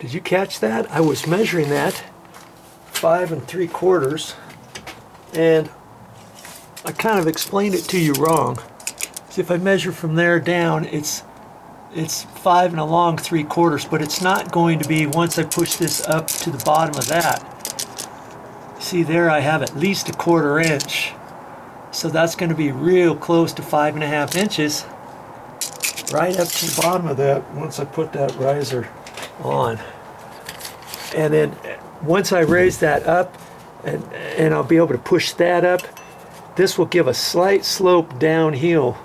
Did you catch that? I was measuring that 5 3/4, and I kind of explained it to you wrong. So if I measure from there down, it's 5 3/4, but it's not going to be once I push this up to the bottom of that. See there, I have at least 1/4 inch. So that's going to be real close to 5 1/2 inches right up to the bottom of that once I put that riser on. And then once I raise that up, and I'll be able to push that up, this will give a slight slope downhill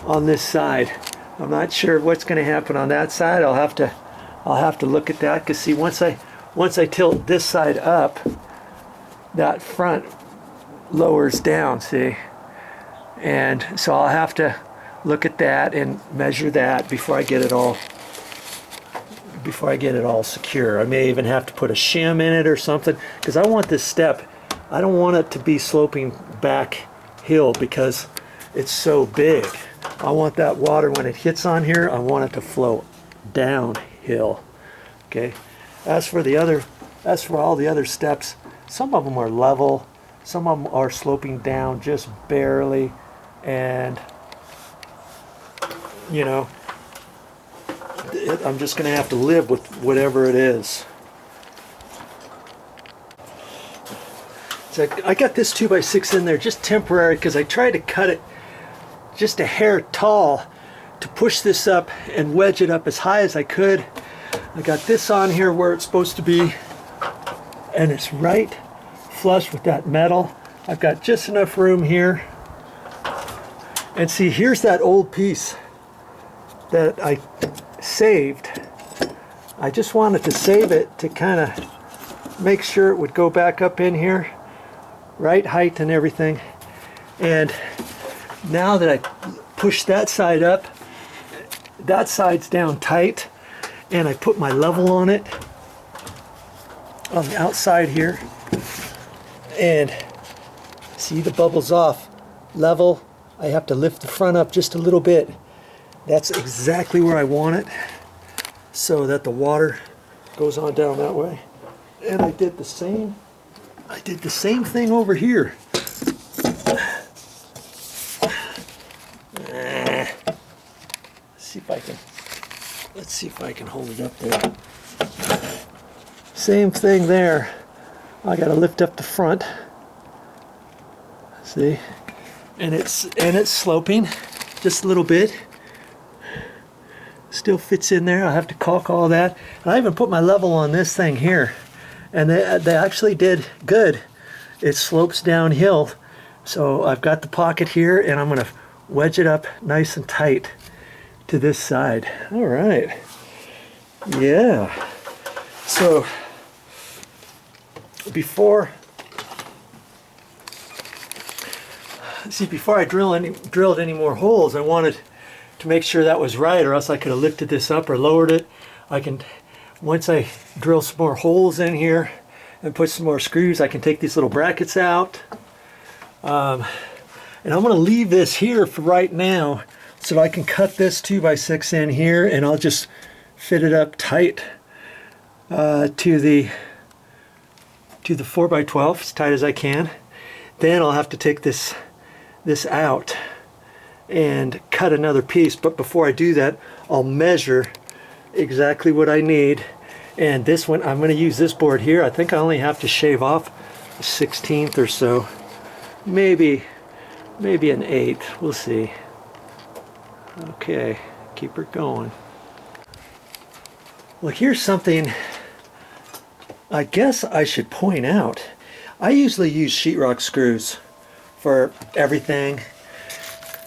on this side. I'm not sure what's going to happen on that side. I'll have to look at that, because see, once I tilt this side up, that front lowers down, see? And so I'll have to look at that and measure that before I get it all secure. I may even have to put a shim in it or something, because I want this step, I don't want it to be sloping back hill because it's so big. I want that water, when it hits on here, I want it to flow downhill. Okay. As for all the other steps, some of them are level, some of them are sloping down just barely, and you know, I'm just going to have to live with whatever it is. So I got this 2x6 in there just temporary, because I tried to cut it just a hair tall to push this up and wedge it up as high as I could. I got this on here where it's supposed to be, and it's right flush with that metal. I've got just enough room here. And see, here's that old piece that I saved. I just wanted to save it to kind of make sure it would go back up in here, right height and everything. And now that I push that side up, that side's down tight, and I put my level on it on the outside here, and see, the bubble's off. Level, I have to lift the front up just a little bit. That's exactly where I want it, so that the water goes on down that way. And I did the same thing over here. Let's see if I can hold it up there. Same thing there. I got to lift up the front. See? And it's sloping just a little bit. Still fits in there. I have to caulk all that. And I even put my level on this thing here, and they actually did good. It slopes downhill, so I've got the pocket here, and I'm going to wedge it up nice and tight to this side. All right. Yeah. So before I drilled any more holes, I wanted to make sure that was right, or else I could have lifted this up or lowered it. Once I drill some more holes in here and put some more screws, I can take these little brackets out. And I'm going to leave this here for right now, so I can cut this 2x6 in here, and I'll just fit it up tight to the 4x12, as tight as I can. Then I'll have to take this out and cut another piece, but before I do that, I'll measure exactly what I need. And this one, I'm going to use this board here. I think I only have to shave off a 1/16 or so, maybe an 1/8. We'll see. Okay, keep her going. Well, here's something I guess I should point out. I usually use sheetrock screws for everything.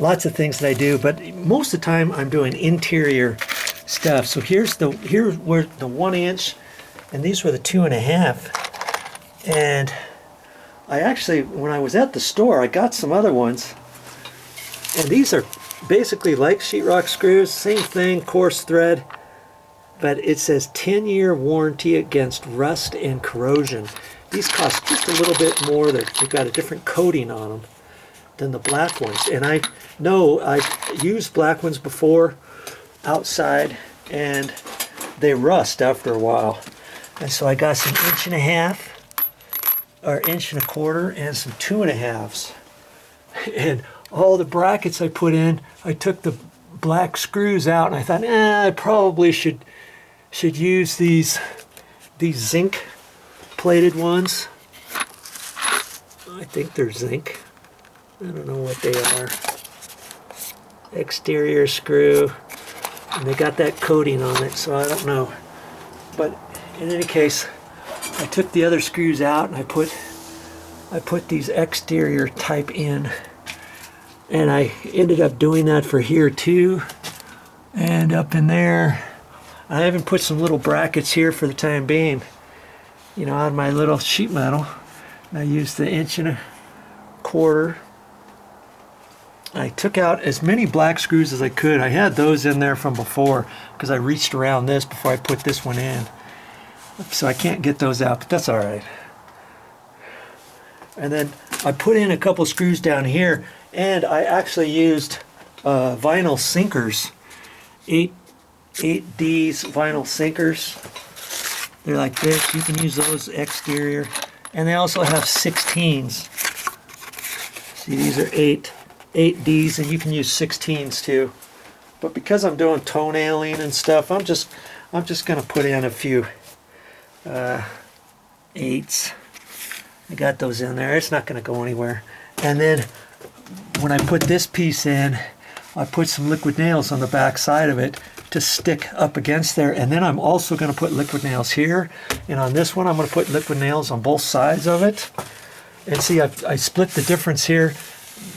Lots of things that I do, but most of the time I'm doing interior stuff. So here's where the 1 inch, and these were the 2.5. And I actually, when I was at the store, I got some other ones, and these are basically like sheetrock screws, same thing, coarse thread, but it says 10-year warranty against rust and corrosion. These cost just a little bit more. They've got a different coating on them than the black ones. And I know I've used black ones before outside, and they rust after a while. And so I got some 1.5 or 1.25 and some 2.5s. And all the brackets I put in, I took the black screws out, and I thought, I probably should use these zinc plated ones. I think they're zinc. I don't know what they are. Exterior screw, and they got that coating on it, so I don't know. But in any case, I took the other screws out and I put these exterior type in, and I ended up doing that for here too, and up in there. I even put some little brackets here for the time being, you know, on my little sheet metal. I used the 1.25. I took out as many black screws as I could. I had those in there from before because I reached around this before I put this one in. So I can't get those out, but that's all right. And then I put in a couple screws down here, and I actually used vinyl sinkers, 8Ds vinyl sinkers. They're like this. You can use those exterior. And they also have 16s. See, these are 8Ds, and you can use 16s too. But because I'm doing toenailing and stuff, I'm just gonna put in a few 8s. I got those in there. It's not gonna go anywhere. And then when I put this piece in, I put some liquid nails on the back side of it to stick up against there. And then I'm also going to put liquid nails here, and on this one I'm going to put liquid nails on both sides of it. And see, I split the difference here.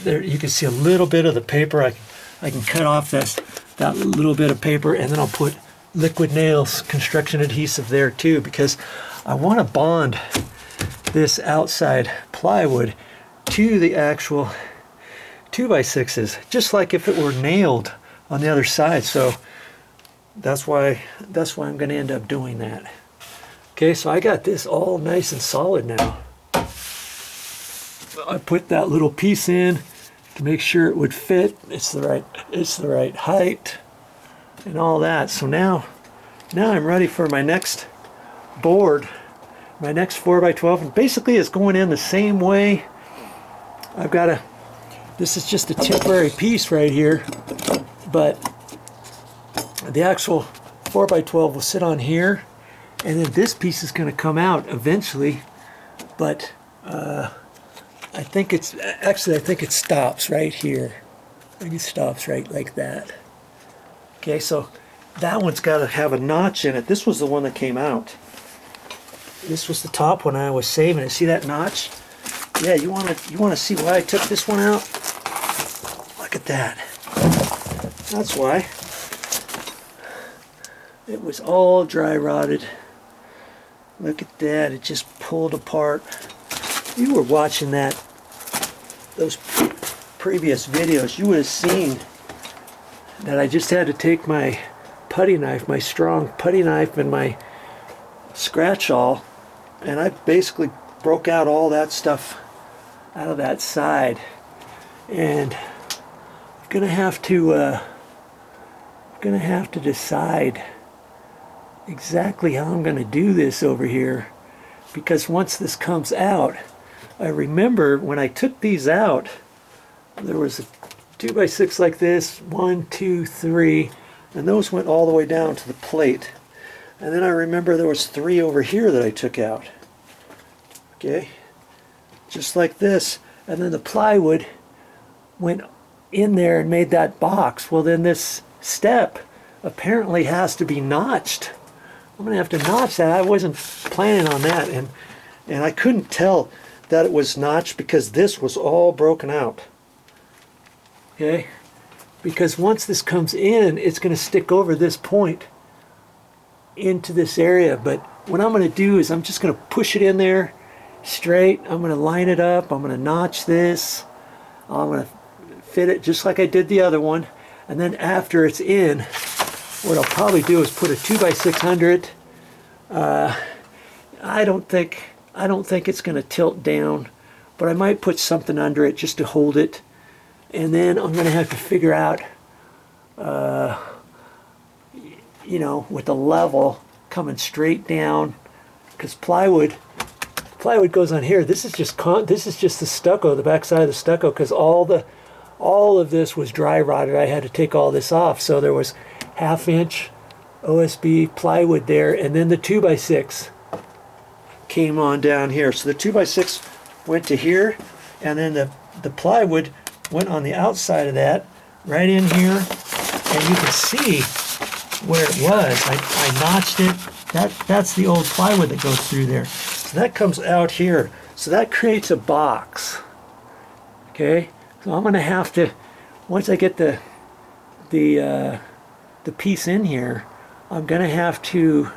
There you can see a little bit of the paper. I can cut off that little bit of paper, and then I'll put liquid nails, construction adhesive there too, because I want to bond this outside plywood to the actual 2x6s, just like if it were nailed on the other side. So that's why I'm going to end up doing that. Okay, so I got this all nice and solid now. I put that little piece in to make sure it would fit. It's the right height and all that. So now I'm ready for my next board, my next 4x12, and basically it's going in the same way. This is just a temporary piece right here, but the actual 4x12 will sit on here, and then this piece is going to come out eventually. But I think it stops right here. I think it stops right like that. Okay, so that one's got to have a notch in it. This was the one that came out. This was the top one I was saving it. See that notch? Yeah, you want to see why I took this one out? Look at that. That's why. It was all dry rotted. Look at that, it just pulled apart. You were watching those previous videos, you would have seen that I just had to take my putty knife, my strong putty knife, and my scratch awl, and I basically broke out all that stuff out of that side. And I'm gonna have to decide exactly how I'm going to do this over here, because once this comes out, I remember when I took these out, there was a 2x6 like this, 1, 2, 3, and those went all the way down to the plate. And then I remember there was 3 over here that I took out. Okay, just like this. And then the plywood went in there and made that box. Well, then this step apparently has to be notched. I'm going to have to notch that. I wasn't planning on that, and I couldn't tell that it was notched because this was all broken out. Okay? Because once this comes in, it's going to stick over this point into this area. But what I'm going to do is I'm just going to push it in there straight. I'm going to line it up. I'm going to notch this. I'm going to fit it just like I did the other one. And then after it's in, what I'll probably do is put a 2x600. I don't think it's going to tilt down, but I might put something under it just to hold it. And then I'm going to have to figure out you know, with the level coming straight down, because plywood goes on here. This is just the stucco, the back side of the stucco, because all of this was dry rotted. I had to take all this off, so there was 1/2 inch OSB plywood there, and then the 2x6 came on down here. So the 2x6 went to here, and then the plywood went on the outside of that, right in here, and you can see where it was. I notched it. That's the old plywood that goes through there. So that comes out here. So that creates a box. Okay, so I'm gonna have to, once I get the piece in here, I'm gonna have to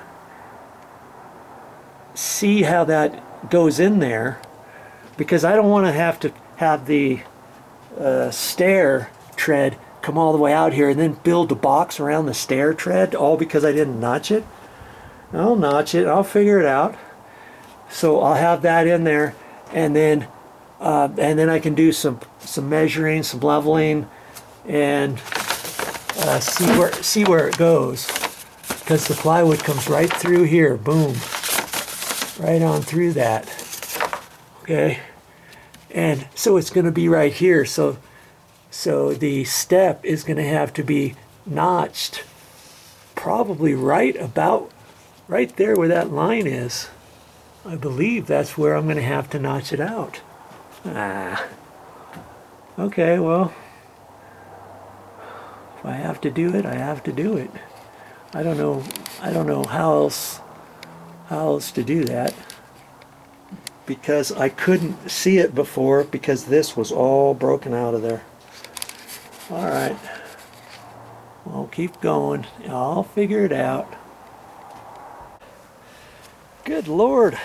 see how that goes in there, because I don't want to have the stair tread come all the way out here and then build a box around the stair tread, all because I didn't notch it. I'll notch it. I'll figure it out. So I'll have that in there, and then I can do some measuring, some leveling, and see where it goes, because the plywood comes right through here. Boom, right on through that. Okay, and so it's going to be right here. So the step is going to have to be notched probably right there where that line is. I believe that's where I'm going to have to notch it out. Okay, well, if I have to do it, I have to do it. I don't know how else to do that, because I couldn't see it before, because this was all broken out of there. All right, I'll keep going. I'll figure it out. Good Lord.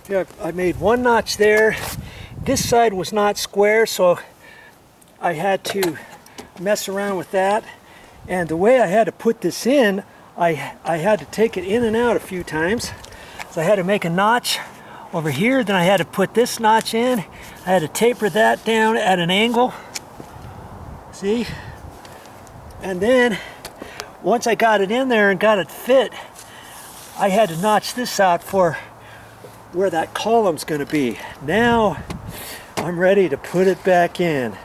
Yeah, I made one notch there. This side was not square, so I had to mess around with that. And the way I had to put this in, I had to take it in and out a few times. So I had to make a notch over here, then I had to put this notch in. I had to taper that down at an angle. See? And then once I got it in there and got it fit, I had to notch this out for where that column's going to be. Now I'm ready to put it back in.